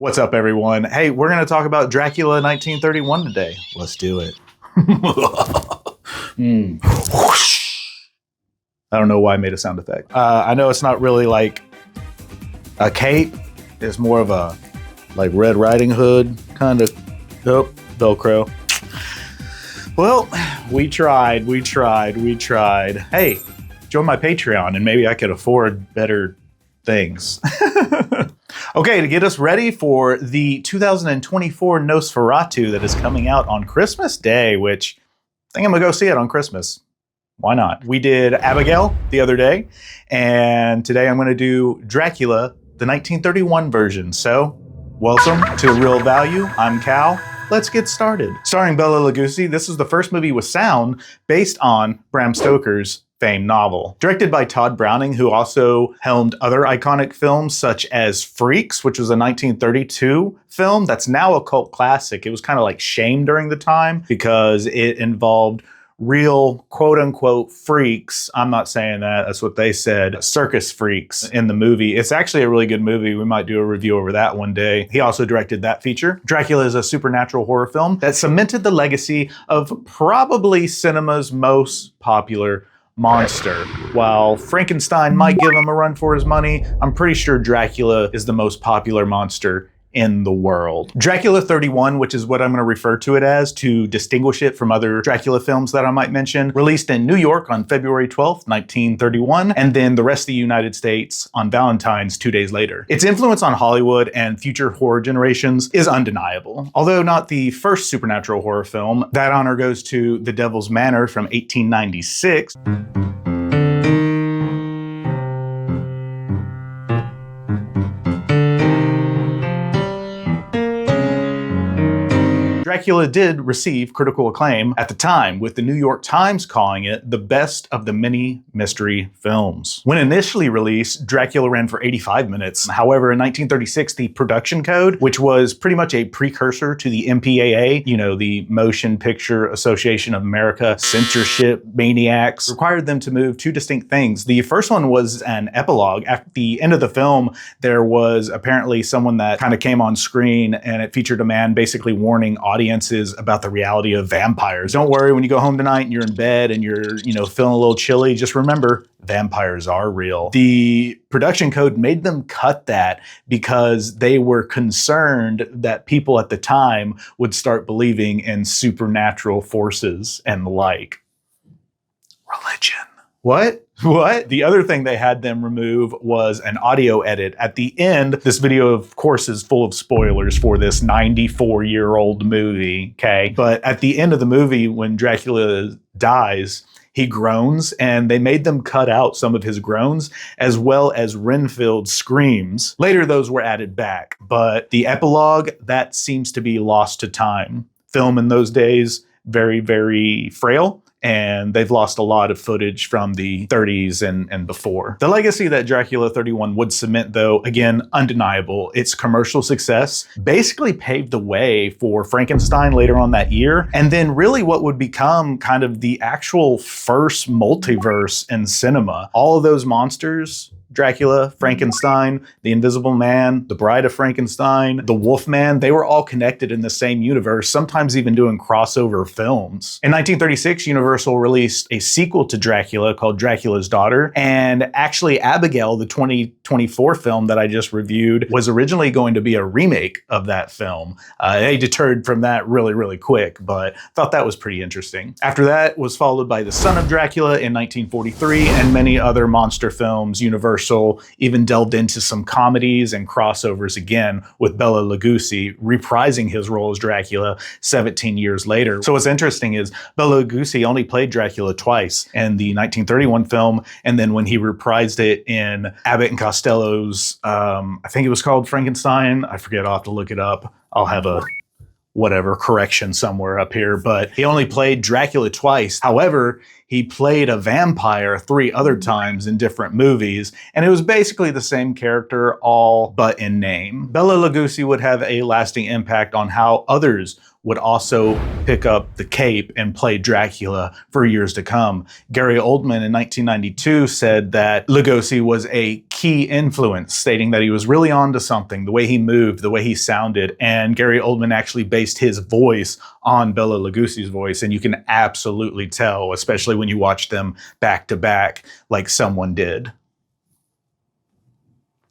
What's up, everyone? Hey, we're going to talk about Dracula 1931 today. Let's do it. I don't know why I made a sound effect. I know it's not really like a cape. It's more of a like Red Riding Hood kind of Velcro. Well, we tried. Hey, join my Patreon and maybe I could afford better things. Okay, to get us ready for the 2024 Nosferatu that is coming out on Christmas Day, which I think I'm gonna go see it on Christmas. Why not? We did Abigail the other day, and today I'm gonna do Dracula, the 1931 version. So, welcome to Real Value. I'm Cal. Let's get started. Starring Bela Lugosi, this is the first movie with sound based on Bram Stoker's famed novel. Directed by Todd Browning, who also helmed other iconic films such as Freaks, which was a 1932 film that's now a cult classic. It was kind of like shamed during the time because it involved real quote-unquote freaks. I'm not saying that, that's what they said, circus freaks in the movie. It's actually a really good movie. We might do a review over that one day. He also directed that feature. Dracula is a supernatural horror film that cemented the legacy of probably cinema's most popular monster. While Frankenstein might give him a run for his money, I'm pretty sure Dracula is the most popular monster in the world. Dracula 31, which is what I'm going to refer to it as to distinguish it from other Dracula films that I might mention, released in New York on February 12th, 1931, and then the rest of the United States on Valentine's 2 days later. Its influence on Hollywood and future horror generations is undeniable. Although not the first supernatural horror film, that honor goes to The Devil's Manor from 1896. Dracula did receive critical acclaim at the time, with the New York Times calling it the best of the many mystery films. When initially released, Dracula ran for 85 minutes. However, in 1936, the production code, which was pretty much a precursor to the MPAA, you know, the Motion Picture Association of America, censorship maniacs, required them to move two distinct things. The first one was an epilogue. At the end of the film, there was apparently someone that kind of came on screen, and it featured a man basically warning audiences about the reality of vampires. Don't worry, when you go home tonight and you're in bed and you're, feeling a little chilly, just remember, vampires are real. The production code made them cut that because they were concerned that people at the time would start believing in supernatural forces and the like. Religion. What? The other thing they had them remove was an audio edit. At the end, this video, of course, is full of spoilers for this 94-year-old movie, okay? But at the end of the movie, when Dracula dies, he groans, and they made them cut out some of his groans, as well as Renfield's screams. Later, those were added back, but the epilogue, that seems to be lost to time. Film in those days, very, very frail, and they've lost a lot of footage from the 30s and before. The legacy that Dracula 31 would cement, though, again, undeniable. Its commercial success basically paved the way for Frankenstein later on that year, and then really what would become kind of the actual first multiverse in cinema. All of those monsters, Dracula, Frankenstein, the Invisible Man, the Bride of Frankenstein, the Wolfman, they were all connected in the same universe, sometimes even doing crossover films. In 1936, Universal released a sequel to Dracula called Dracula's Daughter, and actually Abigail, the 2024 film that I just reviewed, was originally going to be a remake of that film. They deterred from that really, really quick, but thought that was pretty interesting. After that was followed by The Son of Dracula in 1943, and many other monster films. Universal even delved into some comedies and crossovers again, with Bela Lugosi reprising his role as Dracula 17 years later. So what's interesting is Bela Lugosi only played Dracula twice, in the 1931 film, and then when he reprised it in Abbott and Costello's, I think it was called Frankenstein. I forget, I'll have to look it up. I'll have a correction somewhere up here, but he only played Dracula twice. However, he played a vampire 3 other times in different movies, and it was basically the same character, all but in name. Bela Lugosi would have a lasting impact on how others would also pick up the cape and play Dracula for years to come. Gary Oldman in 1992 said that Lugosi was a key influence, stating that he was really onto something, the way he moved, the way he sounded, and Gary Oldman actually based his voice on Bela Lugosi's voice, and you can absolutely tell, especially when you watch them back to back, like someone did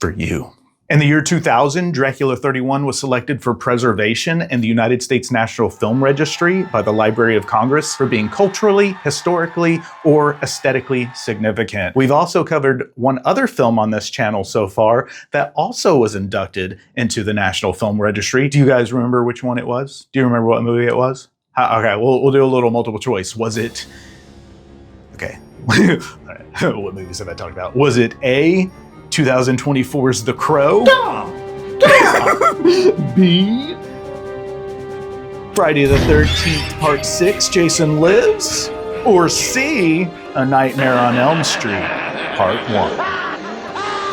for you. In the year 2000, Dracula 31 was selected for preservation in the United States National Film Registry by the Library of Congress for being culturally, historically, or aesthetically significant. We've also covered one other film on this channel so far that also was inducted into the National Film Registry. Do you guys remember which one it was? Do you remember what movie it was? Okay, we'll do a little multiple choice. Was it... Okay. What movies have I talked about? Was it A, 2024's The Crow? B, Friday the 13th Part 6, Jason Lives? Or C, A Nightmare on Elm Street Part 1?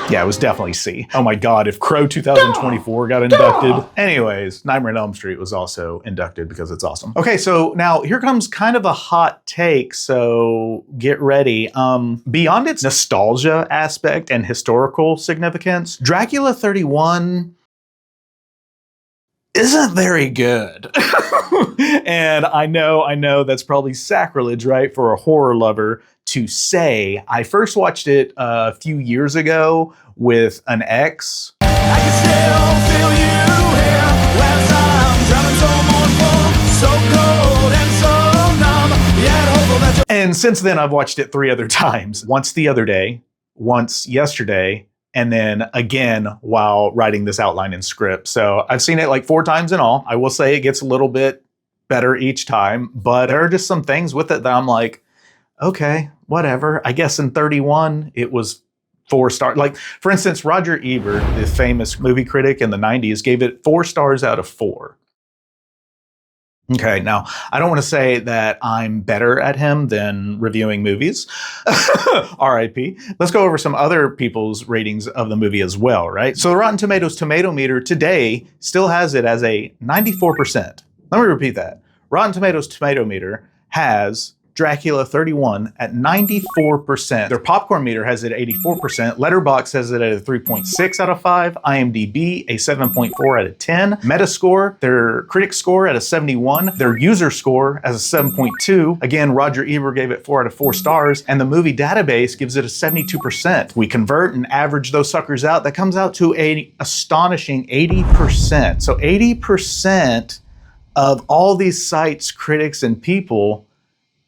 Yeah, it was definitely C. Oh my God, if Crow 2024 got inducted. Anyways, Nightmare on Elm Street was also inducted because it's awesome. Okay, so now here comes kind of a hot take, so get ready. Beyond its nostalgia aspect and historical significance, Dracula 31 isn't very good. And I know that's probably sacrilege, right, for a horror lover to say. I first watched it a few years ago with an ex. I can still feel you here last time, drowning so mournful, so cold and so numb, yet hopeful that and since then I've watched it 3 other times. Once the other day, once yesterday, and then again while writing this outline and script. So I've seen it like 4 times in all. I will say it gets a little bit better each time, but there are just some things with it that I'm like, okay, whatever. I guess in 31, it was 4 stars. Like, for instance, Roger Ebert, the famous movie critic in the 90s, gave it 4 stars out of 4. Okay, now, I don't want to say that I'm better at him than reviewing movies. R.I.P. Let's go over some other people's ratings of the movie as well, right? So the Rotten Tomatoes tomato meter today still has it as a 94%. Let me repeat that. Rotten Tomatoes tomato meter has Dracula 31 at 94%. Their popcorn meter has it at 84%. Letterboxd has it at a 3.6 out of 5. IMDb, a 7.4 out of 10. Metascore, their critic score at a 71. Their user score as a 7.2. Again, Roger Ebert gave it 4 out of 4 stars. And the movie database gives it a 72%. We convert and average those suckers out. That comes out to an astonishing 80%. So 80% of all these sites, critics, and people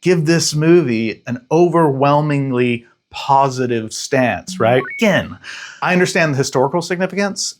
give this movie an overwhelmingly positive stance, right? Again, I understand the historical significance.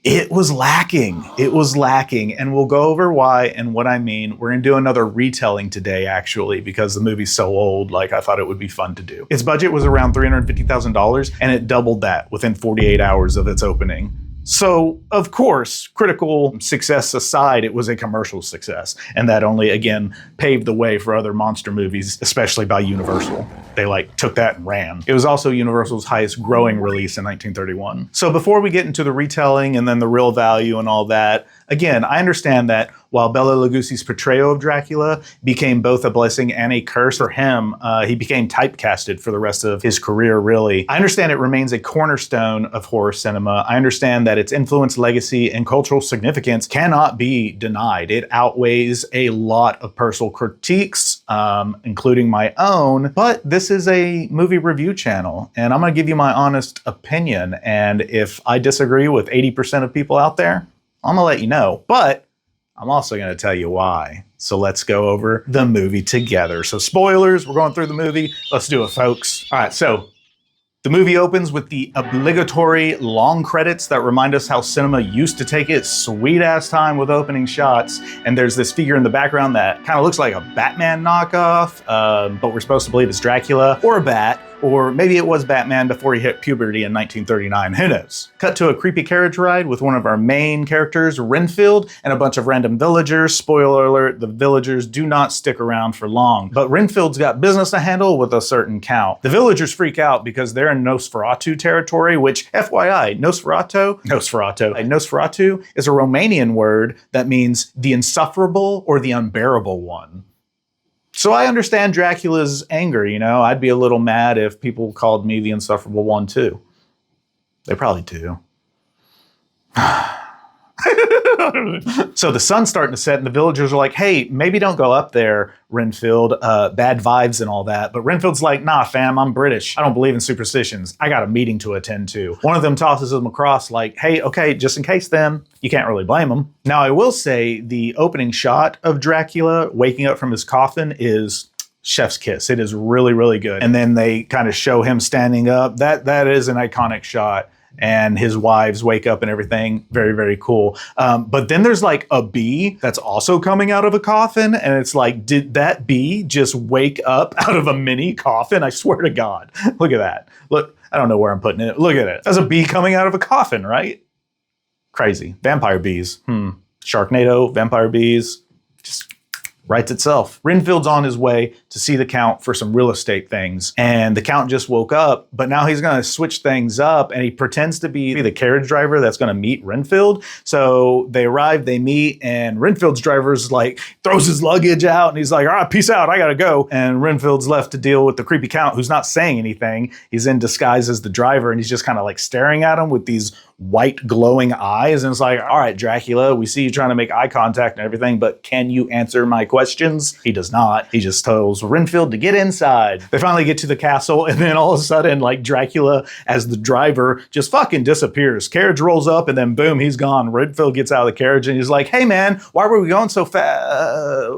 It was lacking. It was lacking. And we'll go over why and what I mean. We're gonna do another retelling today, actually, because the movie's so old, like I thought it would be fun to do. Its budget was around $350,000 and it doubled that within 48 hours of its opening. So, of course, critical success aside, it was a commercial success. And that only, again, paved the way for other monster movies, especially by Universal. They took that and ran. It was also Universal's highest growing release in 1931. So before we get into the retelling and then the real value and all that, again, I understand that while Bela Lugosi's portrayal of Dracula became both a blessing and a curse for him, he became typecasted for the rest of his career, really. I understand it remains a cornerstone of horror cinema. I understand that its influence, legacy, and cultural significance cannot be denied. It outweighs a lot of personal critiques, including my own, but this is a movie review channel, and I'm gonna give you my honest opinion, and if I disagree with 80% of people out there, I'm gonna let you know, but I'm also gonna tell you why. So let's go over the movie together. So spoilers, we're going through the movie. Let's do it, folks. All right, so the movie opens with the obligatory long credits that remind us how cinema used to take its sweet-ass time with opening shots. And there's this figure in the background that kind of looks like a Batman knockoff, but we're supposed to believe it's Dracula, or a bat, or maybe it was Batman before he hit puberty in 1939, who knows? Cut to a creepy carriage ride with one of our main characters, Renfield, and a bunch of random villagers. Spoiler alert, the villagers do not stick around for long, but Renfield's got business to handle with a certain Count. The villagers freak out because they're in Nosferatu territory, which, FYI, Nosferatu is a Romanian word that means the insufferable or the unbearable one. So I understand Dracula's anger, you know? I'd be a little mad if people called me the insufferable one too. They probably do. So the sun's starting to set and the villagers are like, hey, maybe don't go up there, Renfield. Bad vibes and all that. But Renfield's like, nah, fam, I'm British. I don't believe in superstitions. I got a meeting to attend to. One of them tosses him across like, hey, okay, just in case then. You can't really blame him. Now, I will say the opening shot of Dracula waking up from his coffin is chef's kiss. It is really, really good. And then they kind of show him standing up. That is an iconic shot. And his wives wake up and everything. Very, very cool. But then there's like a bee that's also coming out of a coffin. And it's like, did that bee just wake up out of a mini coffin? I swear to God. Look at that. Look, I don't know where I'm putting it. Look at it. That's a bee coming out of a coffin, right? Crazy. Vampire bees. Sharknado, vampire bees. Just writes itself. Renfield's on his way to see the Count for some real estate things. And the Count just woke up, but now he's gonna switch things up and he pretends to be the carriage driver that's gonna meet Renfield. So they arrive, they meet, and Renfield's driver's like, throws his luggage out and he's like, all right, peace out, I gotta go. And Renfield's left to deal with the creepy Count who's not saying anything. He's in disguise as the driver and he's just kind of like staring at him with these white glowing eyes. And it's like, all right, Dracula, we see you trying to make eye contact and everything, but can you answer my questions? He does not. He just tells Renfield to get inside. They finally get to the castle and then all of a sudden, like Dracula as the driver just fucking disappears. Carriage rolls up and then boom, he's gone. Renfield gets out of the carriage and he's like, hey man, why were we going so fast?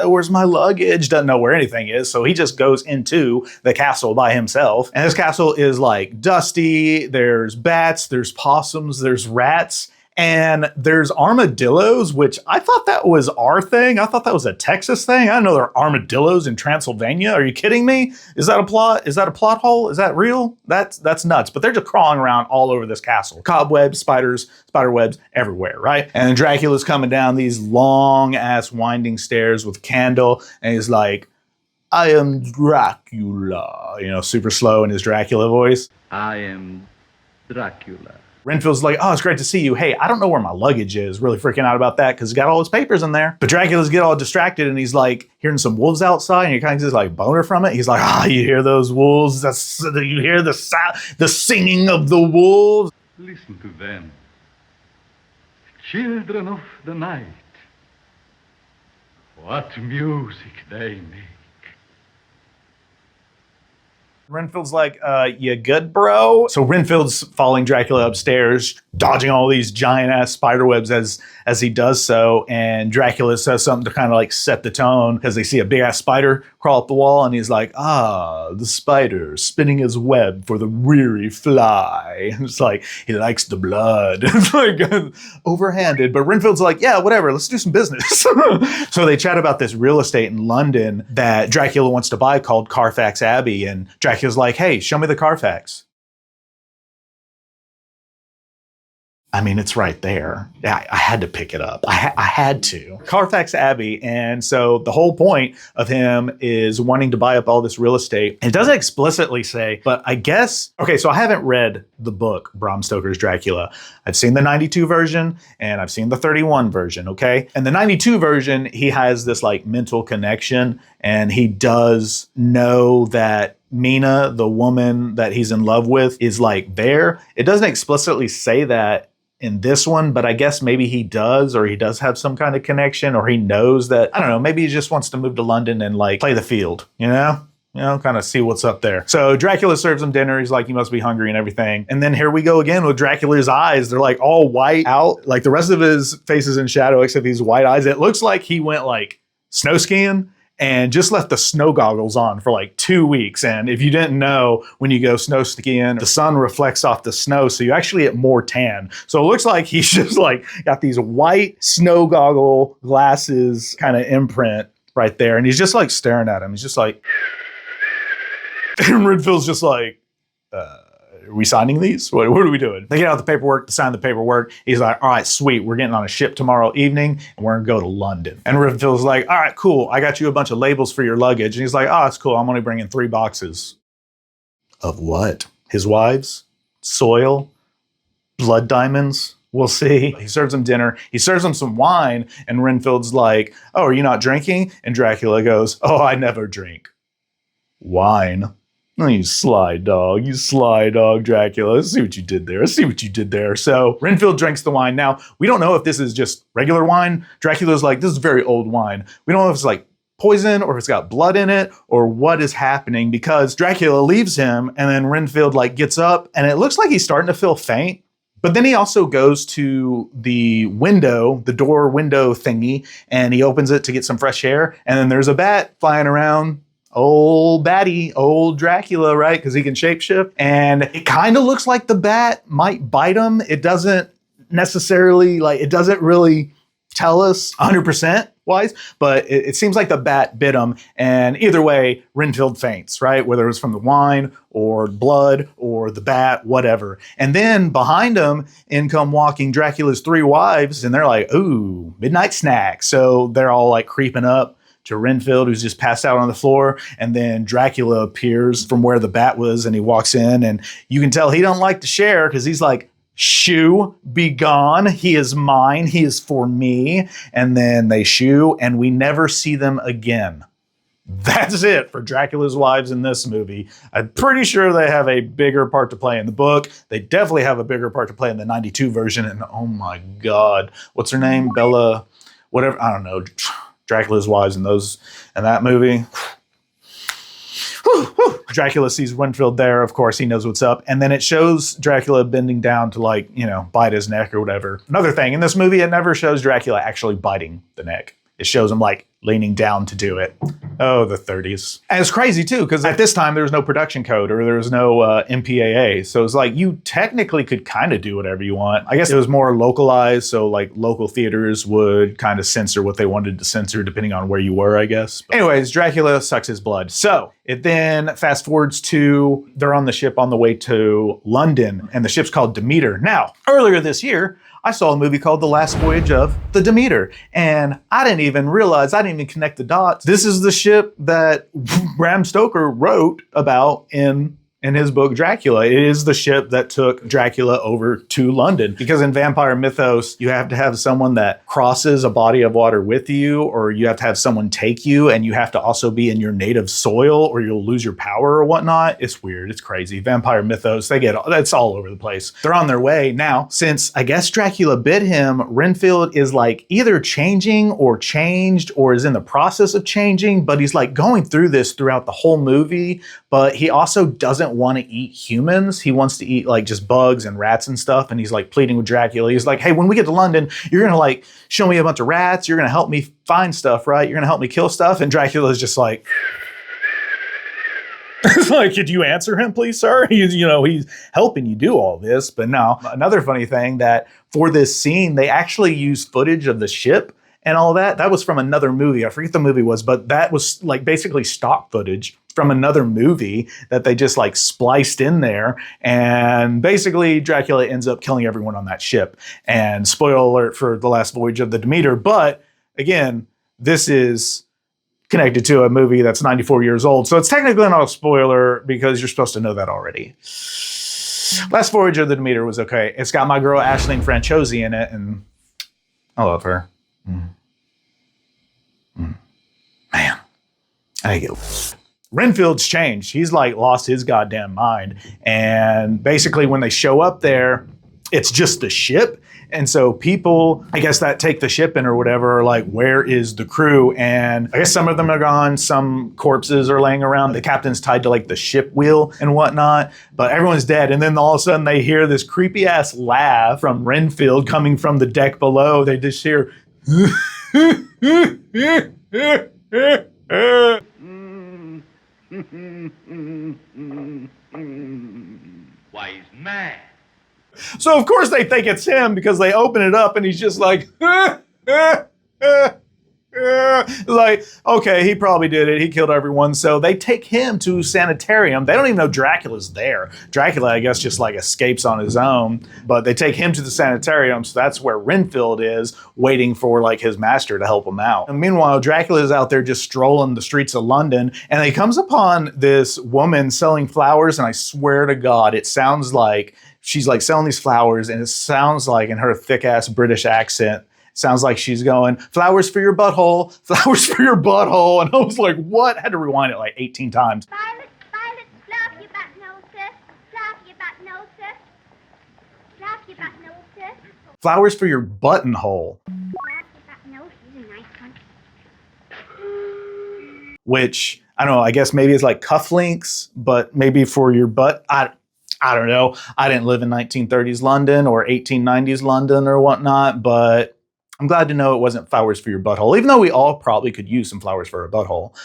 Where's my luggage? Doesn't know where anything is. So he just goes into the castle by himself. And this castle is like dusty. There's bats, there's possums, there's rats, and there's armadillos, which I thought that was our thing. I thought that was a Texas thing. I didn't know there are armadillos in Transylvania. Are you kidding me? Is that a plot? Is that a plot hole? Is that real? That's nuts. But they're just crawling around all over this castle. Cobwebs, spiders, spider webs everywhere, right? And Dracula's coming down these long ass winding stairs with candle, and he's like, I am Dracula, you know, super slow in his Dracula voice. I am Dracula. Renfield's like, oh, it's great to see you. Hey, I don't know where my luggage is. Really freaking out about that because he's got all his papers in there. But Dracula's get all distracted and he's like hearing some wolves outside and he kind of gets like boner from it. He's like, you hear those wolves? You hear the singing of the wolves? Listen to them. Children of the night. What music they make. Renfield's like, you good, bro? So Renfield's following Dracula upstairs, dodging all these giant-ass spiderwebs as he does so, and Dracula says something to kind of like set the tone, because they see a big-ass spider crawl up the wall, and he's like, the spider spinning his web for the weary fly. And it's like, he likes the blood. It's like overhanded, but Renfield's like, yeah, whatever, let's do some business. So they chat about this real estate in London that Dracula wants to buy called Carfax Abbey, and Dracula's like, hey, show me the Carfax. I mean, it's right there. I had to pick it up. I had to. Carfax Abbey. And so the whole point of him is wanting to buy up all this real estate. It doesn't explicitly say, but I guess, okay, so I haven't read the book, Bram Stoker's Dracula. I've seen the 92 version and I've seen the 31 version, okay? And the 92 version, he has this like mental connection and he does know that Mina, the woman that he's in love with, is like there. It doesn't explicitly say that in this one, but I guess maybe he does, or he does have some kind of connection, or he knows that, I don't know, maybe he just wants to move to London and like play the field, you know, kind of see what's up there. So Dracula serves him dinner. He's like, you must be hungry and everything. And then here we go again with Dracula's eyes. They're like all white out. Like the rest of his face is in shadow except these white eyes. It looks like he went like snow skiing and just left the snow goggles on for like 2 weeks. And if you didn't know, when you go snow skiing, the sun reflects off the snow, so you actually get more tan. So it looks like he's just like got these white snow goggle glasses kind of imprint right there. And he's just like staring at him. He's just like, and Renfield's just like, are we signing these? What are we doing? They get out the paperwork to sign the paperwork. He's like, all right, sweet. We're getting on a ship tomorrow evening and we're going to go to London. And Renfield's like, all right, cool. I got you a bunch of labels for your luggage. And he's like, oh, it's cool. I'm only bringing 3 boxes. Of what? His wives? Soil? Blood diamonds? We'll see. He serves him dinner. He serves him some wine. And Renfield's like, oh, are you not drinking? And Dracula goes, oh, I never drink wine. Oh, you sly dog, Dracula. Let's see what you did there. So Renfield drinks the wine. Now, we don't know if this is just regular wine. Dracula's like, this is very old wine. We don't know if it's like poison or if it's got blood in it or what is happening, because Dracula leaves him and then Renfield like gets up and it looks like he's starting to feel faint. But then he also goes to the window, the door window thingy, and he opens it to get some fresh air. And then there's a bat flying around. Old batty, old Dracula, right? Because he can shapeshift. And it kind of looks like the bat might bite him. It doesn't necessarily, it doesn't really tell us 100% wise, but it seems like the bat bit him. And either way, Renfield faints, right? Whether it was from the wine or blood or the bat, whatever. And then behind him, in come walking Dracula's three wives, and they're like, ooh, midnight snack. So they're all like creeping up to Renfield, who's just passed out on the floor. And then Dracula appears from where the bat was and he walks in, and you can tell he don't like to share because he's like, shoo, be gone. He is mine. He is for me. And then they shoo and we never see them again. That's it for Dracula's wives in this movie. I'm pretty sure they have a bigger part to play in the book. They definitely have a bigger part to play in the 92 version. And oh my God, what's her name? Bela, whatever. I don't know. Dracula's wives in that movie. Dracula sees Renfield there. Of course, he knows what's up. And then it shows Dracula bending down to bite his neck or whatever. Another thing, in this movie, it never shows Dracula actually biting the neck. It shows him leaning down to do it. Oh, the 30s. And it's crazy too, because at this time there was no production code or there was no MPAA. So it's like you technically could kind of do whatever you want. I guess it was more localized. So local theaters would kind of censor what they wanted to censor depending on where you were, I guess. But anyways, Dracula sucks his blood. So it then fast forwards to they're on the ship on the way to London, and the ship's called Demeter. Now, earlier this year, I saw a movie called The Last Voyage of the Demeter, and I didn't even connect the dots. This is the ship that Bram Stoker wrote about in his book Dracula. It is the ship that took Dracula over to London, because in vampire mythos, you have to have someone that crosses a body of water with you, or you have to have someone take you, and you have to also be in your native soil or you'll lose your power or whatnot. It's weird. It's crazy. Vampire mythos, that's all over the place. They're on their way. Now, since I guess Dracula bit him, Renfield is either changing or changed or is in the process of changing, but he's going through this throughout the whole movie, but he also doesn't want to eat humans. He wants to eat just bugs and rats and stuff. And he's pleading with Dracula. He's like, hey, when we get to London, you're going to show me a bunch of rats. You're going to help me find stuff, right? You're going to help me kill stuff. And Dracula's just like, it's could you answer him, please, sir? He's helping you do all this. But no, another funny thing that for this scene, they actually used footage of the ship and all that. That was from another movie. I forget what the movie was, but that was basically stock footage from another movie that they just spliced in there. And basically Dracula ends up killing everyone on that ship. And spoiler alert for The Last Voyage of the Demeter. But again, this is connected to a movie that's 94 years old. So it's technically not a spoiler because you're supposed to know that already. Last Voyage of the Demeter was okay. It's got my girl Aisling Franciosi in it, and I love her. Man, I get it. Renfield's changed. He's lost his goddamn mind. And basically when they show up there, it's just the ship. And so people, I guess, that take the ship in or whatever are like, where is the crew? And I guess some of them are gone. Some corpses are laying around. The captain's tied to the ship wheel and whatnot, but everyone's dead. And then all of a sudden they hear this creepy ass laugh from Renfield coming from the deck below. They just hear, Wise man. So of course they think it's him because they open it up and he's just like, okay, he probably did it. He killed everyone. So they take him to sanitarium. They don't even know Dracula's there. Dracula, I guess, just escapes on his own. But they take him to the sanitarium. So that's where Renfield is, waiting for his master to help him out. And meanwhile, Dracula is out there just strolling the streets of London. And he comes upon this woman selling flowers. And I swear to God, it sounds like she's selling these flowers. And it sounds like, in her thick ass British accent, sounds like she's going, flowers for your butthole, flowers for your butthole. And I was like, what? I had to rewind it 18 times. Violet, Violet, love Flowers for your buttonhole. No, he's a nice one. Which, I don't know, I guess maybe it's like cufflinks, but maybe for your butt. I don't know. I didn't live in 1930s London or 1890s London or whatnot, but I'm glad to know it wasn't flowers for your butthole, even though we all probably could use some flowers for a butthole.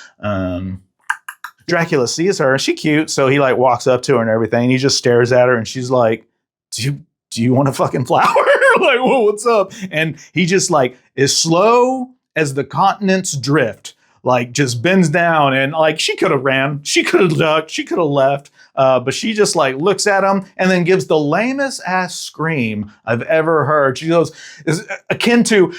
Dracula sees her, and she's cute, so he like walks up to her and everything. He just stares at her, and she's like, do you want a fucking flower? Like, whoa, what's up? And he just like is slow as the continents drift, like just bends down, and like she could have ran, she could have ducked, she could have left, but she just like looks at him and then gives the lamest ass scream I've ever heard. She goes, is akin to,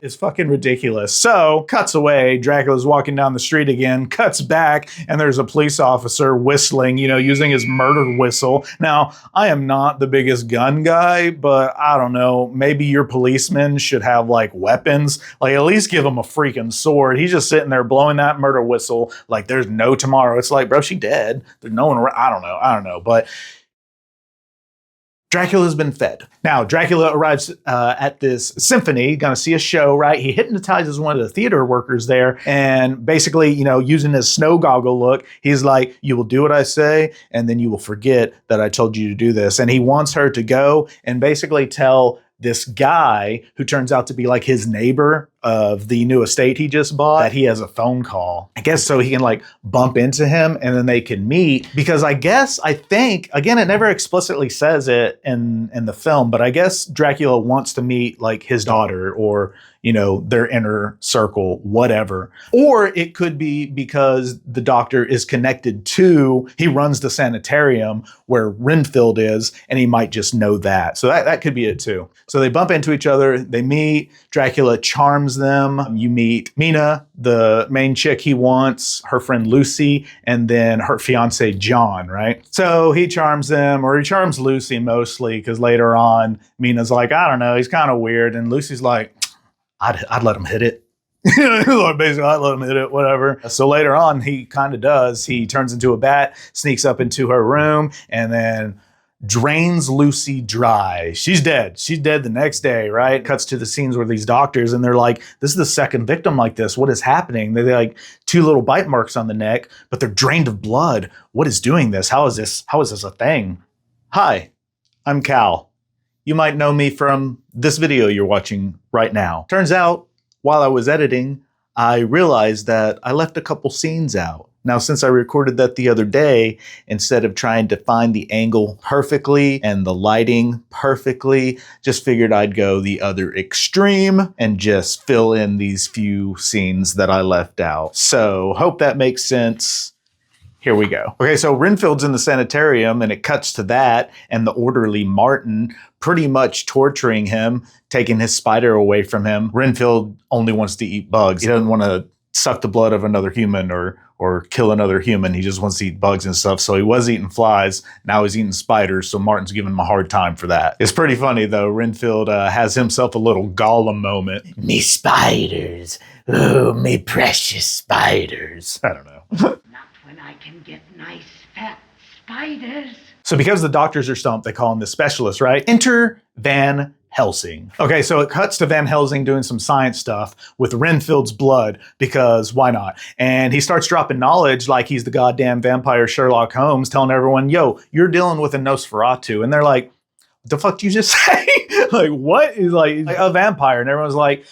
is fucking ridiculous. So, cuts away, Dracula's walking down the street again, cuts back, and there's a police officer whistling, you know, using his murder whistle. Now, I am not the biggest gun guy, but I don't know, maybe your policemen should have like weapons. Like at least give him a freaking sword. He's just sitting there blowing that murder whistle like there's no tomorrow. It's like, bro, she dead. There's no one around. I don't know. But Dracula's been fed. Now, Dracula arrives at this symphony, gonna see a show, right? He hypnotizes one of the theater workers there, and basically, you know, using his snow goggle look, he's like, you will do what I say, and then you will forget that I told you to do this. And he wants her to go and basically tell this guy, who turns out to be like his neighbor of the new estate he just bought, that he has a phone call. I guess so he can like bump into him and then they can meet. Because I think, again, it never explicitly says it in the film, but I guess Dracula wants to meet like his daughter or, you know, their inner circle, whatever. Or it could be because the doctor is connected to, he runs the sanitarium where Renfield is, and he might just know that. So that could be it too. So they bump into each other, they meet, Dracula charms them. You meet Mina, the main chick he wants, her friend Lucy, and then her fiance John, right? So he charms them, or he charms Lucy mostly, because later on, Mina's like, I don't know, he's kind of weird, and Lucy's like, I'd let him hit it. Basically, I'd let him hit it, whatever. So later on, he kind of does. He turns into a bat, sneaks up into her room, and then drains Lucy dry. She's dead. She's dead the next day, right? Cuts to the scenes where these doctors, and they're like, this is the second victim like this. What is happening? They're like 2 little bite marks on the neck, but they're drained of blood. What is doing this? How is this a thing? Hi, I'm Cal. You might know me from this video you're watching right now. Turns out, while I was editing, I realized that I left a couple scenes out. Now, since I recorded that the other day, instead of trying to find the angle perfectly and the lighting perfectly, just figured I'd go the other extreme and just fill in these few scenes that I left out. So, hope that makes sense. Here we go. Okay, so Renfield's in the sanitarium, and it cuts to that, and the orderly Martin pretty much torturing him, taking his spider away from him. Renfield only wants to eat bugs. He doesn't want to suck the blood of another human or kill another human. He just wants to eat bugs and stuff. So he was eating flies. Now he's eating spiders. So Martin's giving him a hard time for that. It's pretty funny, though. Renfield has himself a little Gollum moment. Me spiders. Oh, me precious spiders. I don't know. Not when I can get nice fat spiders. So because the doctors are stumped, they call him the specialist, right? Enter Van Helsing. Okay, so it cuts to Van Helsing doing some science stuff with Renfield's blood, because why not? And he starts dropping knowledge like he's the goddamn vampire Sherlock Holmes, telling everyone, yo, you're dealing with a Nosferatu. And they're like, what the fuck did you just say? Like, what? He's like a vampire. And everyone's like,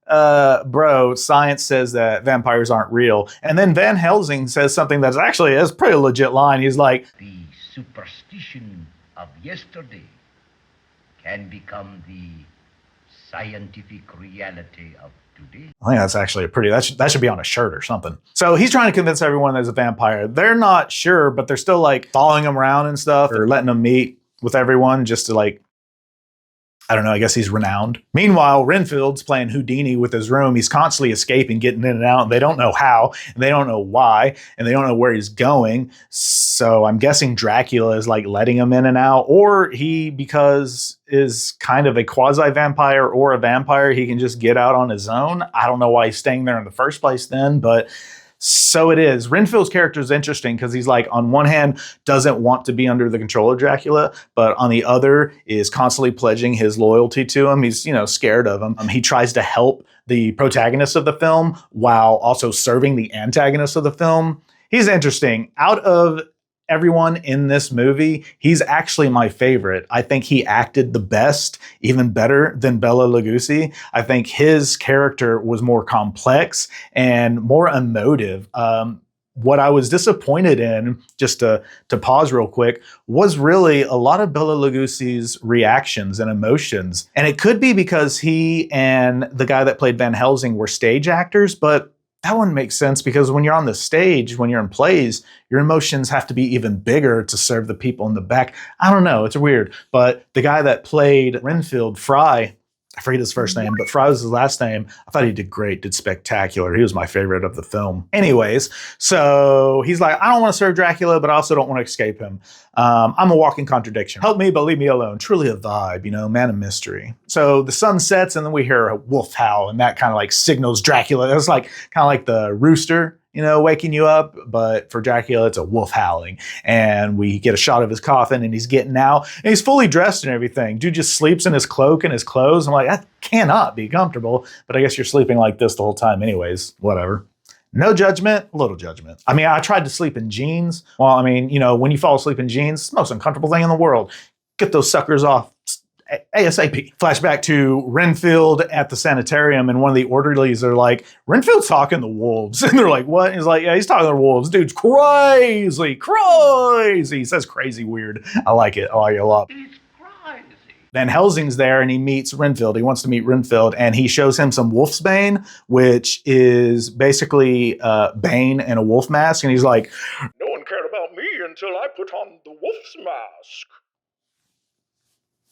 bro, science says that vampires aren't real. And then Van Helsing says something that's a pretty legit line. He's like, The superstition of yesterday can become the scientific reality of today. I think that's actually that should be on a shirt or something. So he's trying to convince everyone there's a vampire. They're not sure, but they're still like following him around and stuff, or letting him meet with everyone just to like, I don't know, I guess he's renowned. Meanwhile, Renfield's playing Houdini with his room. He's constantly escaping, getting in and out, and they don't know how, and they don't know why, and they don't know where he's going. So I'm guessing Dracula is like letting him in and out, or he, because is kind of a quasi-vampire or a vampire, he can just get out on his own. I don't know why he's staying there in the first place then, but So it is. Renfield's character is interesting because he's like, on one hand, doesn't want to be under the control of Dracula, but on the other is constantly pledging his loyalty to him. He's, scared of him. He tries to help the protagonist of the film while also serving the antagonist of the film. He's interesting. Out of everyone in this movie, he's actually my favorite. I think he acted the best, even better than Bela Lugosi. I think his character was more complex and more emotive. What I was disappointed in, just to pause real quick, was really a lot of Bela Lugosi's reactions and emotions. And it could be because he and the guy that played Van Helsing were stage actors, but that wouldn't make sense because when you're on the stage, when you're in plays, your emotions have to be even bigger to serve the people in the back. I don't know, it's weird. But the guy that played Renfield, Frye, I forget his first name, but Frye was his last name. I thought he did great, did spectacular. He was my favorite of the film. Anyways, so he's like, I don't want to serve Dracula, but I also don't want to escape him. I'm a walking contradiction. Help me, but leave me alone. Truly a vibe, man of mystery. So the sun sets and then we hear a wolf howl and that kind of like signals Dracula. It's like kind of like the rooster, waking you up, but for Dracula, it's a wolf howling. And we get a shot of his coffin and he's getting out and he's fully dressed and everything. Dude just sleeps in his cloak and his clothes. I'm like, that cannot be comfortable, but I guess you're sleeping like this the whole time anyways, whatever. No judgment, little judgment. I mean, I tried to sleep in jeans. Well, when you fall asleep in jeans, it's the most uncomfortable thing in the world. Get those suckers off ASAP. Flashback to Renfield at the sanitarium, and one of the orderlies are like, Renfield's talking to wolves. And they're like, what? And he's like, yeah, he's talking to wolves. Dude's crazy. He says crazy weird. I like it a lot. It's crazy. Van Helsing's there and he meets Renfield. He wants to meet Renfield and he shows him some wolf's bane, which is basically Bane in a wolf mask. And he's like, no one cared about me until I put on the wolf's mask.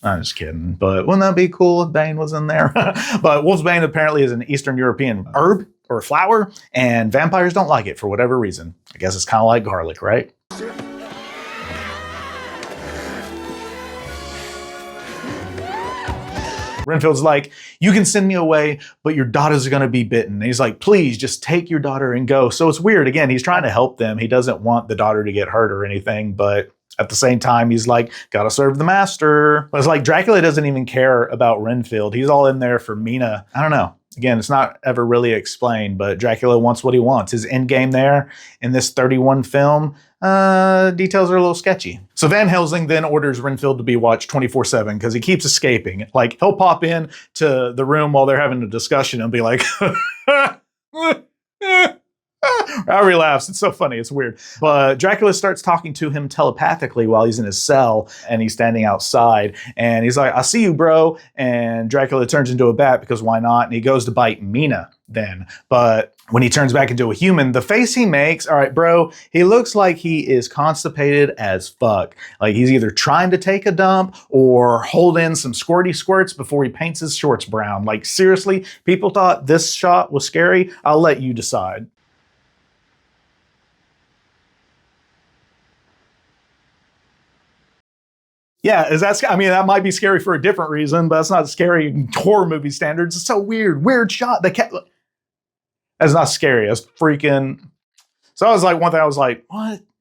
I'm just kidding, but wouldn't that be cool if Bane was in there? But wolfsbane apparently is an Eastern European herb or flower, and vampires don't like it for whatever reason. I guess it's kind of like garlic, right? Renfield's like, you can send me away, but your daughters are going to be bitten. And he's like, please just take your daughter and go. So it's weird. Again, he's trying to help them. He doesn't want the daughter to get hurt or anything, but at the same time, he's like, gotta serve the master. But it's like Dracula doesn't even care about Renfield. He's all in there for Mina. I don't know. Again, it's not ever really explained, but Dracula wants what he wants. His end game there in this 31 film, details are a little sketchy. So Van Helsing then orders Renfield to be watched 24/7 because he keeps escaping. Like, he'll pop in to the room while they're having a discussion and be like, However he laughs, it's so funny, it's weird. But Dracula starts talking to him telepathically while he's in his cell and he's standing outside. And he's like, I see you, bro. And Dracula turns into a bat because why not? And he goes to bite Mina then. But when he turns back into a human, the face he makes, all right, bro, he looks like he is constipated as fuck. Like he's either trying to take a dump or hold in some squirty squirts before he paints his shorts brown. Like seriously, people thought this shot was scary. I'll let you decide. Yeah, that might be scary for a different reason, but it's not scary in horror movie standards. It's so weird. Weird shot. That's not scary. That's freaking. So I was like, one thing I was like,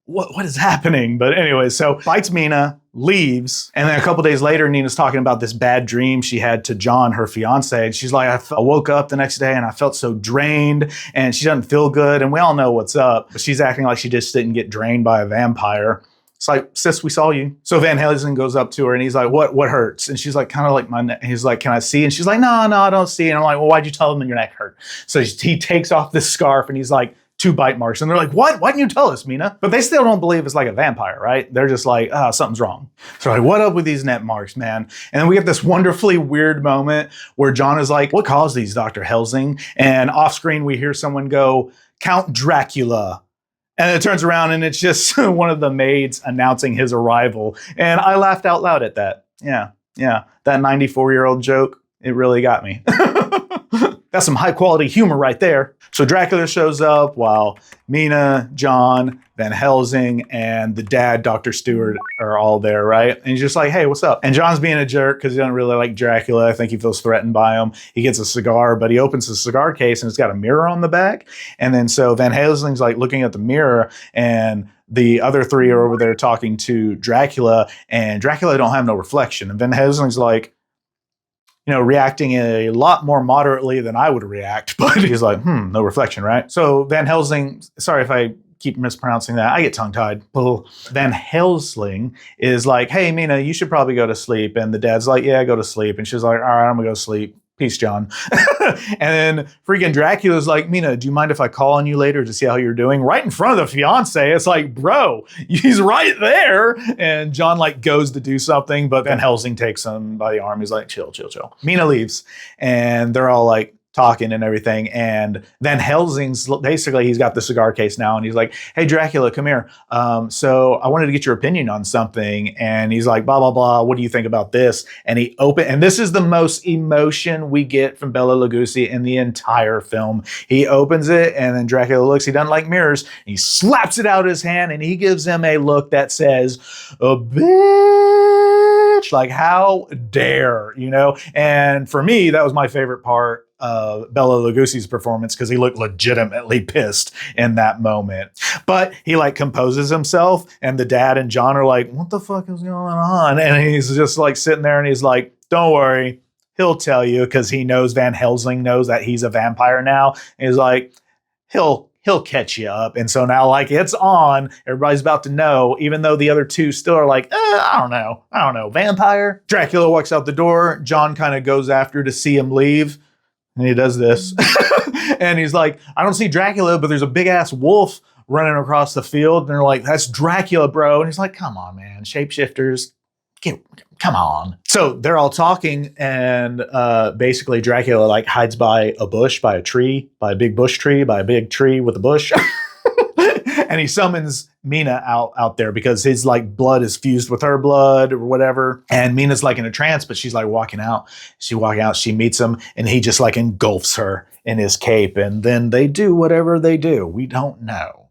what is happening? But anyway, so bites Mina, leaves, and then a couple days later, Nina's talking about this bad dream she had to John, her fiance, and she's like, I woke up the next day and I felt so drained, and she doesn't feel good, and we all know what's up. But she's acting like she just didn't get drained by a vampire. It's like, sis, we saw you. So Van Helsing goes up to her and he's like, what hurts? And she's like, kind of like my neck. He's like, can I see? And she's like, no, I don't see. And I'm like, well, why'd you tell them your neck hurt? So he takes off this scarf and he's like, 2 bite marks. And they're like, what? Why didn't you tell us, Mina? But they still don't believe it's like a vampire, right? They're just like, something's wrong. So like, what up with these neck marks, man? And then we get this wonderfully weird moment where John is like, what caused these, Dr. Helsing? And off screen, we hear someone go, Count Dracula. And it turns around and it's just one of the maids announcing his arrival. And I laughed out loud at that. Yeah. That 94-year-old joke, it really got me. That's some high quality humor right there. So Dracula shows up while Mina, John, Van Helsing, and the dad, Dr. Stewart, are all there, right? And he's just like, hey, what's up? And John's being a jerk because he doesn't really like Dracula. I think he feels threatened by him. He gets a cigar, but he opens the cigar case and it's got a mirror on the back. And then so Van Helsing's like looking at the mirror, and the other three are over there talking to Dracula, and Dracula don't have no reflection. And Van Helsing's like, reacting a lot more moderately than I would react, but he's like, no reflection, right? So Van Helsing, sorry if I keep mispronouncing that, I get tongue-tied. Van Helsing is like, hey, Mina, you should probably go to sleep. And the dad's like, yeah, go to sleep. And she's like, all right, I'm gonna go sleep. Peace, John. And then freaking Dracula's like, Mina, do you mind if I call on you later to see how you're doing? Right in front of the fiance. It's like, bro, he's right there. And John like goes to do something, but Van Helsing takes him by the arm. He's like, chill, chill, chill. Mina leaves, and they're all like talking and everything. And Van Helsing's basically, he's got the cigar case now, and he's like, hey, Dracula, come here. So I wanted to get your opinion on something. And he's like, blah, blah, blah. What do you think about this? And and this is the most emotion we get from Bela Lugosi in the entire film. He opens it, and then Dracula looks, he doesn't like mirrors. And he slaps it out of his hand, and he gives him a look that says, a bitch, like how dare, And for me, that was my favorite part of Bela Lugosi's performance, because he looked legitimately pissed in that moment. But he like composes himself, and the dad and John are like, what the fuck is going on? And he's just like sitting there, and he's like, don't worry, he'll tell you, because he knows Van Helsing knows that he's a vampire now. And he's like, he'll catch you up. And so now like it's on, everybody's about to know, even though the other two still are like, I don't know, vampire. Dracula walks out the door. John kind of goes after to see him leave. And he does this. And he's like, I don't see Dracula, but there's a big ass wolf running across the field. And they're like, that's Dracula, bro. And he's like, come on, man. Shapeshifters, come on. So they're all talking, and basically Dracula like hides by a bush, by a tree, by a big bush tree, by a big tree with a bush. And he summons Mina out there because his like blood is fused with her blood or whatever. And Mina's like in a trance, but she's like walking out. She meets him, and he just like engulfs her in his cape. And then they do whatever they do. We don't know.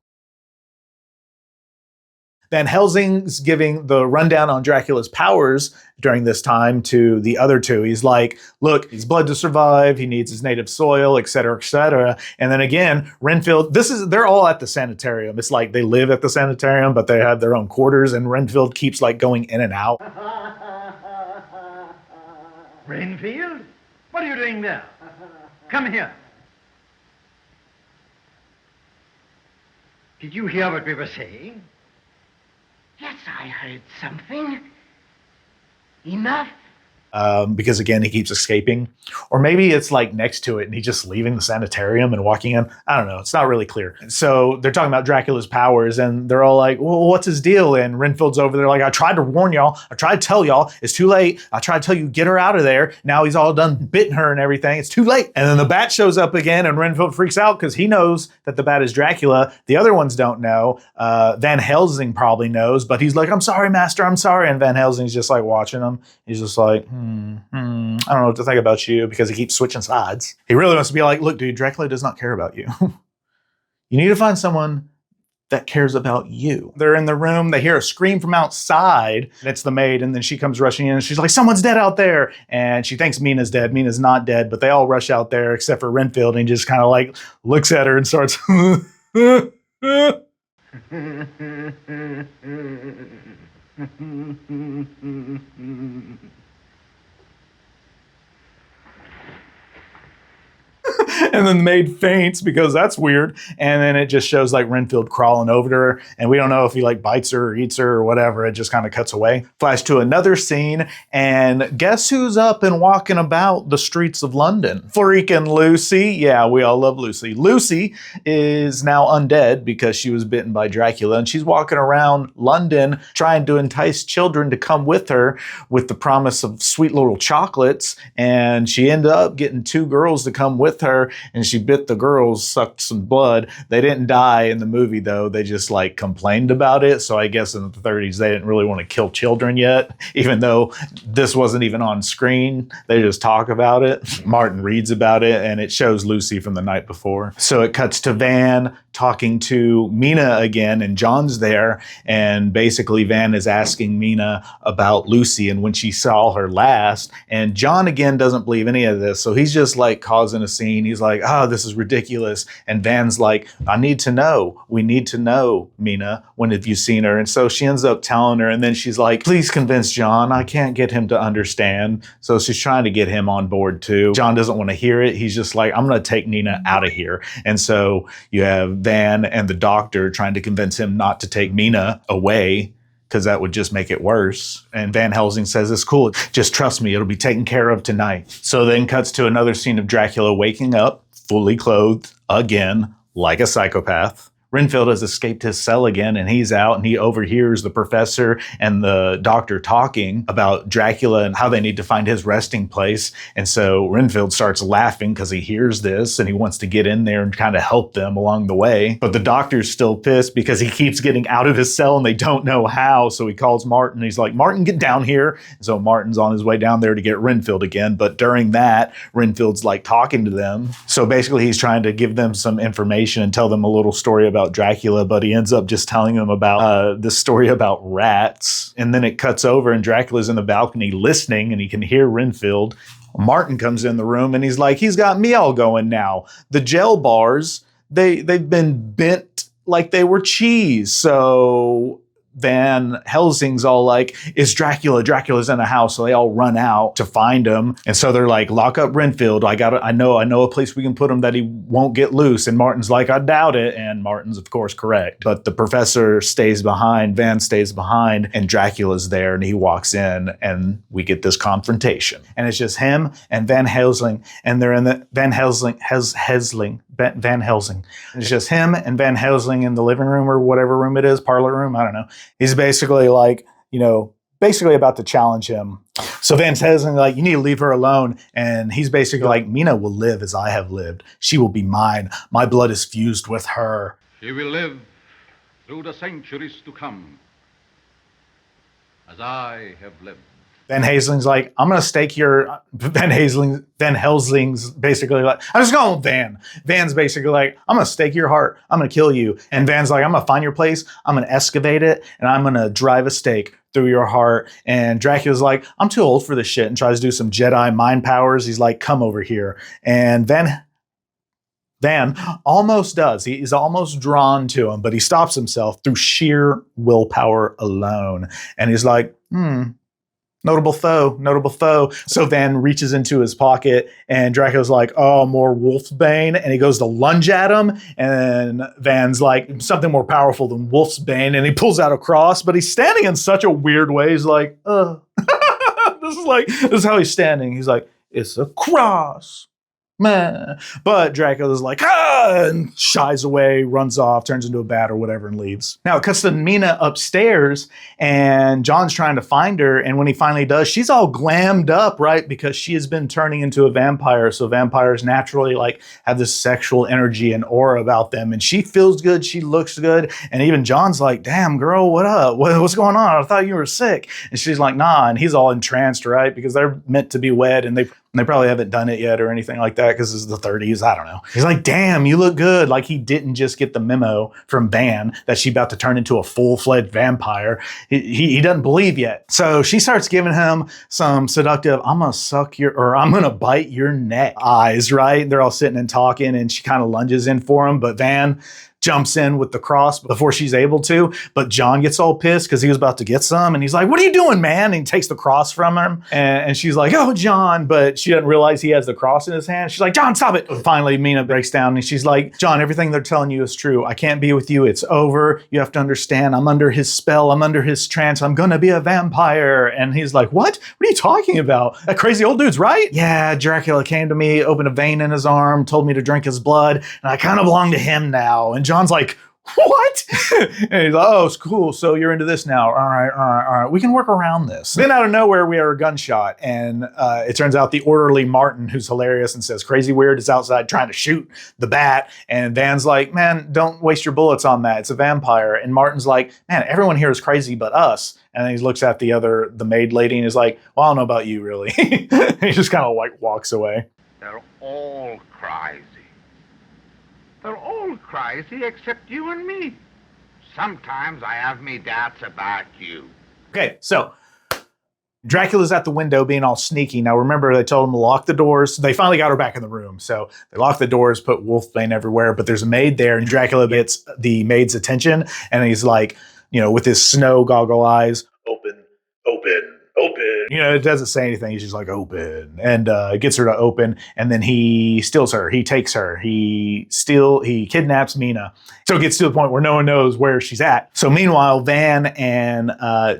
Van Helsing's giving the rundown on Dracula's powers during this time to the other two. He's like, look, he's blood to survive. He needs his native soil, et cetera, et cetera. And then again, Renfield, they're all at the sanitarium. It's like they live at the sanitarium, but they have their own quarters, and Renfield keeps like going in and out. Renfield? What are you doing there? Come here. Did you hear what we were saying? Yes, I heard something. Enough. Because again, he keeps escaping. Or maybe it's like next to it and he's just leaving the sanitarium and walking in. I don't know. It's not really clear. So they're talking about Dracula's powers, and they're all like, well, what's his deal? And Renfield's over there like, I tried to warn y'all. I tried to tell y'all. It's too late. I tried to tell you, get her out of there. Now he's all done bitten her and everything. It's too late. And then the bat shows up again, and Renfield freaks out because he knows that the bat is Dracula. The other ones don't know. Van Helsing probably knows, but he's like, I'm sorry, master. I'm sorry. And Van Helsing's just like watching him. He's just like, I don't know what to think about you, because he keeps switching sides. He really wants to be like, look, dude, Dracula does not care about you. You need to find someone that cares about you. They're in the room. They hear a scream from outside. And it's the maid. And then she comes rushing in, and she's like, someone's dead out there. And she thinks Mina's dead. Mina's not dead, but they all rush out there except for Renfield. And he just kind of like looks at her and starts, and then the maid faints because that's weird. And then it just shows like Renfield crawling over to her. And we don't know if he like bites her or eats her or whatever. It just kind of cuts away. Flash to another scene. And guess who's up and walking about the streets of London? Freaking Lucy. Yeah, we all love Lucy. Lucy is now undead because she was bitten by Dracula. And she's walking around London trying to entice children to come with her with the promise of sweet little chocolates. And she ended up getting two girls to come with her. and she bit the girls, sucked some blood. They didn't die in the movie though. They just like complained about it. So I guess in the 30s, they didn't really want to kill children yet, even though this wasn't even on screen. They just talk about it. Martin reads about it, and it shows Lucy from the night before. So it cuts to Van talking to Mina again, and John's there, and basically Van is asking Mina about Lucy and when she saw her last, and John again doesn't believe any of this, so he's just like causing a scene. He's like, oh, this is ridiculous, and Van's like, I need to know. We need to know, Mina, when have you seen her? And so she ends up telling her, and then she's like, please convince John. I can't get him to understand. So she's trying to get him on board too. John doesn't want to hear it. He's just like, I'm going to take Nina out of here. And so you have Van and the doctor trying to convince him not to take Mina away, because that would just make it worse. And Van Helsing says, it's cool. Just trust me. It'll be taken care of tonight. So then cuts to another scene of Dracula waking up, fully clothed, again, like a psychopath. Renfield has escaped his cell again, and he's out, and he overhears the professor and the doctor talking about Dracula and how they need to find his resting place. And so Renfield starts laughing because he hears this, and he wants to get in there and kind of help them along the way. But the doctor's still pissed because he keeps getting out of his cell, and they don't know how. So he calls Martin. He's like, Martin, get down here. And so Martin's on his way down there to get Renfield again. But during that, Renfield's like talking to them. So basically, he's trying to give them some information and tell them a little story about Dracula, but he ends up just telling them about this story about rats. And then it cuts over, and Dracula's in the balcony listening, and he can hear Renfield. Martin comes in the room, and he's like, he's got me all going now. The jail bars, they've been bent like they were cheese. So Van Helsing's all like, is Dracula? Dracula's in a house. So they all run out to find him. And so they're like, lock up Renfield. I know a place we can put him that he won't get loose. And Martin's like, I doubt it. And Martin's of course correct. But the professor stays behind, Van stays behind, and Dracula's there, and he walks in, and we get this confrontation. And it's just him and Van Helsing, and they're in the Van Helsing. It's just him and Van Helsing in the living room or whatever room it is, parlor room, I don't know. He's basically like, basically about to challenge him. So Van Helsing like, you need to leave her alone. And he's basically like, Mina will live as I have lived. She will be mine. My blood is fused with her. She will live through the centuries to come as I have lived. Van Helsling's like, I'm going to stake your... Van Helsing's basically like, I'm just going with Van. Van's basically like, I'm going to stake your heart. I'm going to kill you. And Van's like, I'm going to find your place. I'm going to excavate it. And I'm going to drive a stake through your heart. And Dracula's like, I'm too old for this shit. And tries to do some Jedi mind powers. He's like, come over here. And Van almost does. He's almost drawn to him, but he stops himself through sheer willpower alone. And he's like, notable foe. So Van reaches into his pocket, and Dracula's like, oh, more Wolfsbane. And he goes to lunge at him, and Van's like, something more powerful than Wolfsbane. And he pulls out a cross, but he's standing in such a weird way. He's like, this is how he's standing. He's like, it's a cross. Meh. But Dracula's like, and shies away, runs off, turns into a bat or whatever, and leaves. Now it cuts to Mina upstairs, and John's trying to find her, and when he finally does, she's all glammed up, right? Because she has been turning into a vampire, so vampires naturally like have this sexual energy and aura about them, and she feels good, she looks good, and even John's like, damn girl, what up? What's going on? I thought you were sick. And she's like, nah, and he's all entranced, right? Because they're meant to be wed, and they probably haven't done it yet or anything like that because it's the 30s. I don't know. He's like, damn, you look good. Like he didn't just get the memo from Van that she's about to turn into a full-fledged vampire. He doesn't believe yet. So she starts giving him some seductive, I'm going to bite your neck eyes, right? They're all sitting and talking, and she kind of lunges in for him, but Van jumps in with the cross before she's able to, but John gets all pissed because he was about to get some, and he's like, what are you doing, man? And he takes the cross from him, and she's like, oh, John, but she doesn't realize he has the cross in his hand. She's like, John, stop it. Finally, Mina breaks down, and she's like, John, everything they're telling you is true. I can't be with you. It's over. You have to understand. I'm under his spell. I'm under his trance. I'm gonna be a vampire. And he's like, what? What are you talking about? That crazy old dude's right? Yeah, Dracula came to me, opened a vein in his arm, told me to drink his blood, and I kind of belong to him now. And John's like, what? And he's like, oh, it's cool. So you're into this now. All right. We can work around this. Then out of nowhere, we hear a gunshot. And it turns out the orderly Martin, who's hilarious and says, crazy weird, is outside trying to shoot the bat. And Van's like, man, don't waste your bullets on that. It's a vampire. And Martin's like, man, everyone here is crazy but us. And then he looks at the maid lady and is like, well, I don't know about you, really. He just kind of like walks away. They're all crazy. They're all crazy except you and me. Sometimes I have me doubts about you. Okay, so Dracula's at the window being all sneaky. Now remember, they told him to lock the doors. They finally got her back in the room. So they lock the doors, put wolfbane everywhere, but there's a maid there, and Dracula gets the maid's attention, and he's like, with his snow goggle eyes, open. It doesn't say anything. He's just like, open. And gets her to open. And then he steals her. He takes her. He kidnaps Mina. So it gets to the point where no one knows where she's at. So meanwhile, Van and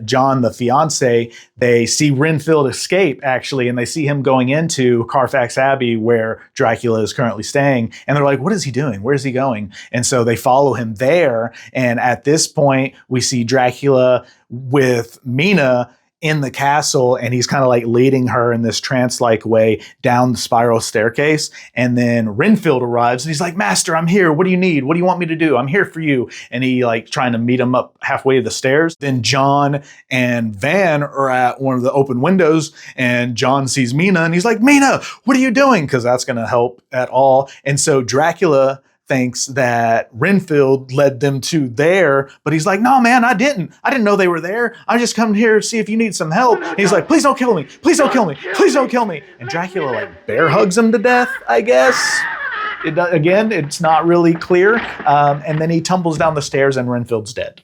John, the fiance, they see Renfield escape, actually. And they see him going into Carfax Abbey, where Dracula is currently staying. And they're like, what is he doing? Where's he going? And so they follow him there. And at this point, we see Dracula with Mina in the castle, and he's kind of like leading her in this trance-like way down the spiral staircase. And then Renfield arrives and he's like, Master, I'm here. What do you need? What do you want me to do? I'm here for you. And he like trying to meet him up halfway to the stairs. Then John and Van are at one of the open windows, and John sees Mina and he's like, Mina, what are you doing? Because that's going to help at all. And so Dracula thinks that Renfield led them to there, but he's like, no, man, I didn't know they were there. I just come here to see if you need some help. And he's like, please don't kill me. Please don't kill me. Please don't kill me. And Dracula like bear hugs him to death, I guess. Again, it's not really clear. And then he tumbles down the stairs and Renfield's dead.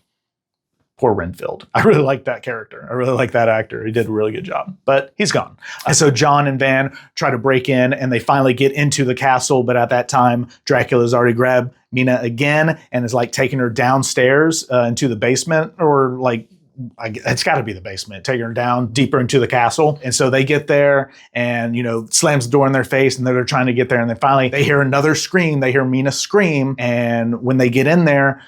Poor Renfield. I really like that character. I really like that actor. He did a really good job, but he's gone. And so John and Van try to break in, and they finally get into the castle. But at that time, Dracula's already grabbed Mina again and is like taking her downstairs into the basement, or like, it's got to be the basement, taking her down deeper into the castle. And so they get there and, slams the door in their face, and they're trying to get there. And then finally they hear another scream. They hear Mina scream. And when they get in there,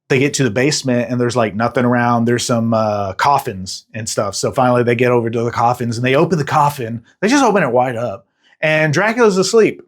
they get to the basement and there's like nothing around. There's some coffins and stuff. So finally they get over to the coffins and they open the coffin. They just open it wide up and Dracula's asleep.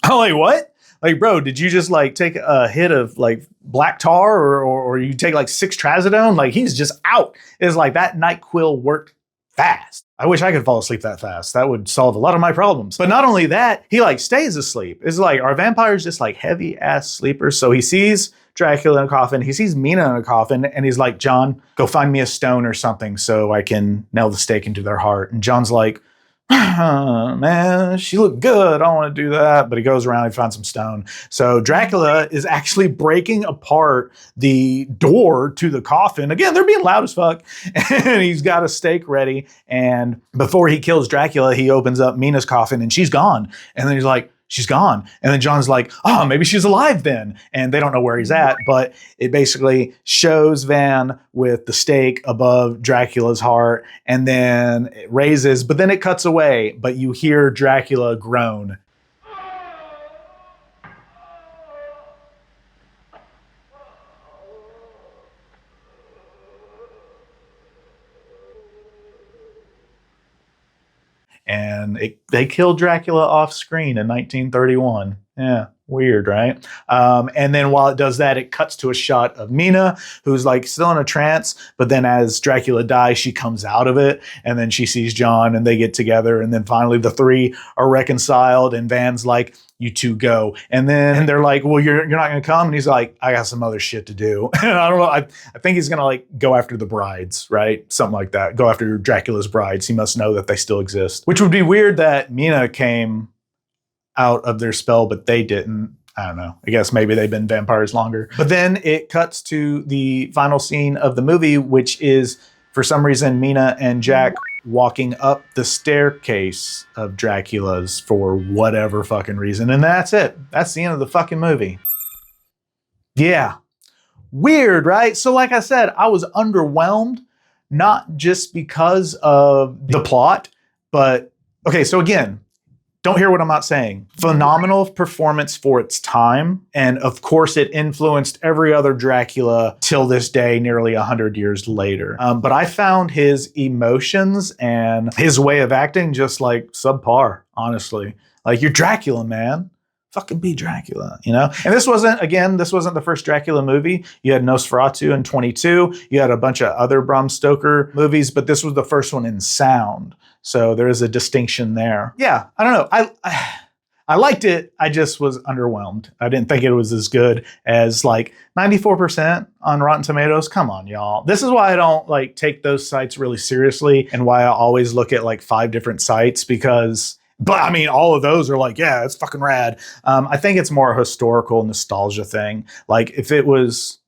I'm like, what? Like, bro, did you just like take a hit of like black tar or you take like 6 trazodone? Like, he's just out. It's like that NyQuil worked fast. I wish I could fall asleep that fast. That would solve a lot of my problems. But not only that, he like stays asleep. It's like, are vampires just like heavy ass sleepers? So he sees Dracula in a coffin. He sees Mina in a coffin and he's like, John, go find me a stone or something so I can nail the stake into their heart. And John's like, man, she looked good. I don't want to do that. But he goes around and finds some stone. So Dracula is actually breaking apart the door to the coffin. Again, they're being loud as fuck. And he's got a stake ready. And before he kills Dracula, he opens up Mina's coffin and she's gone. And then he's like, she's gone. And then John's like, oh, maybe she's alive then. And they don't know where he's at, but it basically shows Van with the stake above Dracula's heart, and then it raises, but then it cuts away, but you hear Dracula groan. And they killed Dracula off screen in 1931. Yeah, weird, right? And then while it does that, it cuts to a shot of Mina, who's like still in a trance. But then as Dracula dies, she comes out of it. And then she sees John and they get together. And then finally the three are reconciled. And Van's like, you two go. And then they're like, well, you're not going to come? And he's like, I got some other shit to do. And I don't know. I think he's going to like go after the brides, right? Something like that. Go after Dracula's brides. He must know that they still exist. Which would be weird that Mina came out of their spell, but they didn't. I don't know. I guess maybe they've been vampires longer. But then it cuts to the final scene of the movie, which is, for some reason, Mina and Jack walking up the staircase of Dracula's for whatever fucking reason. And that's it. That's the end of the fucking movie. Yeah. Weird, right? So like I said, I was underwhelmed, not just because of the plot, but okay, so again, Don't hear what I'm not saying. Phenomenal performance for its time. And of course, it influenced every other Dracula till this day, nearly 100 years later. But I found his emotions and his way of acting just like subpar, honestly. Like, you're Dracula, man. Fucking be Dracula, you know? And this wasn't the first Dracula movie. You had Nosferatu in 22. You had a bunch of other Bram Stoker movies, but this was the first one in sound. So there is a distinction there. Yeah, I don't know. I liked it. I just was underwhelmed. I didn't think it was as good as like 94% on Rotten Tomatoes. Come on, y'all. This is why I don't like take those sites really seriously and why I always look at like 5 different sites because... But I mean, all of those are like, yeah, it's fucking rad. I think it's more a historical nostalgia thing. Like if it was,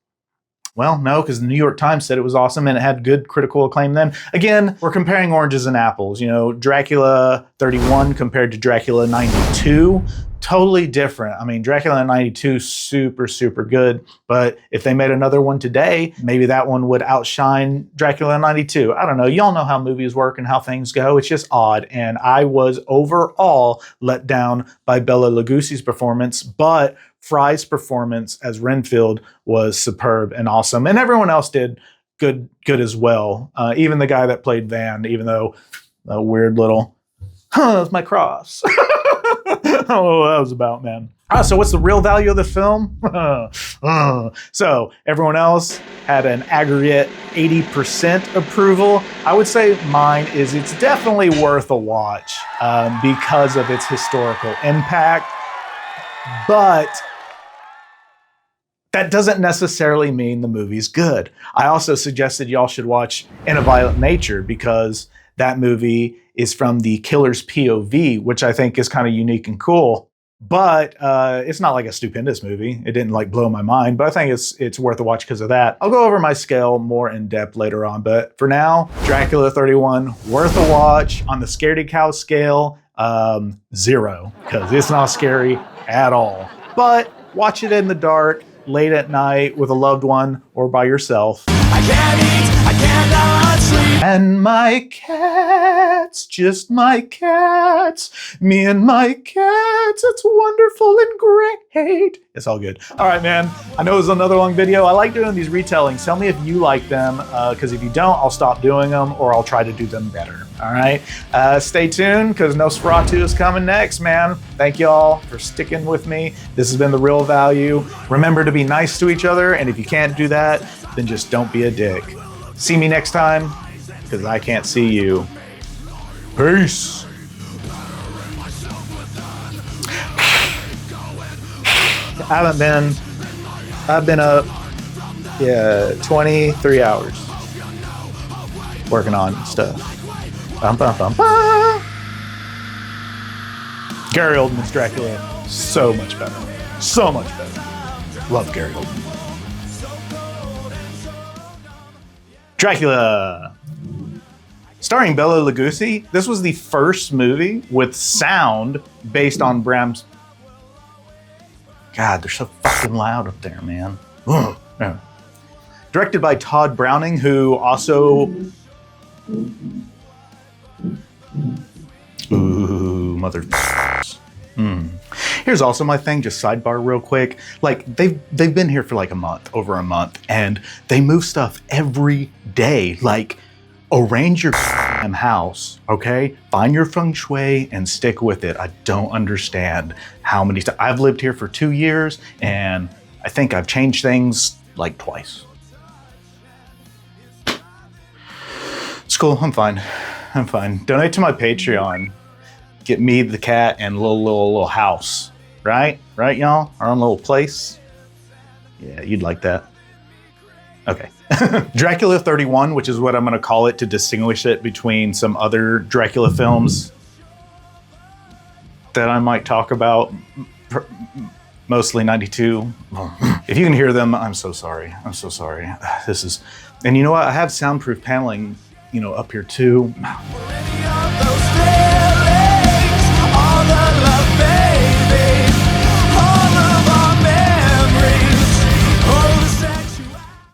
well, no, because the New York Times said it was awesome and it had good critical acclaim then. Again, we're comparing oranges and apples. You know, Dracula 31 compared to Dracula 92, totally different. I mean, Dracula 92, super, super good. But if they made another one today, maybe that one would outshine Dracula 92. I don't know. Y'all know how movies work and how things go. It's just odd. And I was overall let down by Bela Lugosi's performance, but Frye's performance as Renfield was superb and awesome. And everyone else did good as well. Even the guy that played Van, even though a weird little, that's my cross. Oh, that was about, man. So what's the real value of the film? So everyone else had an aggregate 80% approval. I would say mine is it's definitely worth a watch because of its historical impact. But that doesn't necessarily mean the movie's good. I also suggested y'all should watch In a Violent Nature because that movie is from the killer's POV, which I think is kind of unique and cool. But it's not like a stupendous movie. It didn't like blow my mind, but I think it's worth a watch because of that. I'll go over my scale more in depth later on, but for now, Dracula 31, worth a watch on the Scaredy Cal Scale, 0, because it's not scary at all. But watch it in the dark, late at night with a loved one or by yourself. I can't eat, I cannot sleep. And my cats, just my cats. Me and my cats, it's wonderful and great. It's all good. All right, man. I know it was another long video. I like doing these retellings. Tell me if you like them, because if you don't, I'll stop doing them or I'll try to do them better. All right? Stay tuned, because Nosferatu is coming next, man. Thank y'all for sticking with me. This has been The Real Value. Remember to be nice to each other, and if you can't do that, then just don't be a dick. See me next time, because I can't see you. Peace. I've been up, 23 hours working on stuff. Bum, bum, bum, bum. Gary Oldman's Dracula, so much better. So much better. Love Gary Oldman. Dracula. Starring Bela Lugosi, this was the first movie with sound based on Bram's... God, they're so fucking loud up there, man. Yeah. Directed by Todd Browning, who also... Ooh, mother... Here's also my thing, just sidebar real quick. Like, they've been here for like over a month, and they move stuff every day. Like, arrange your house, okay? Find your feng shui and stick with it. I don't understand how many times. I've lived here for 2 years, and I think I've changed things like twice. It's cool, I'm fine. Donate to my Patreon. Get me, the cat, and a little house. Right, y'all? Our own little place. Yeah, you'd like that. Okay. Dracula 31, which is what I'm going to call it to distinguish it between some other Dracula films that I might talk about, mostly 92. If you can hear them, I'm so sorry. This is, and you know what? I have soundproof paneling, up here too.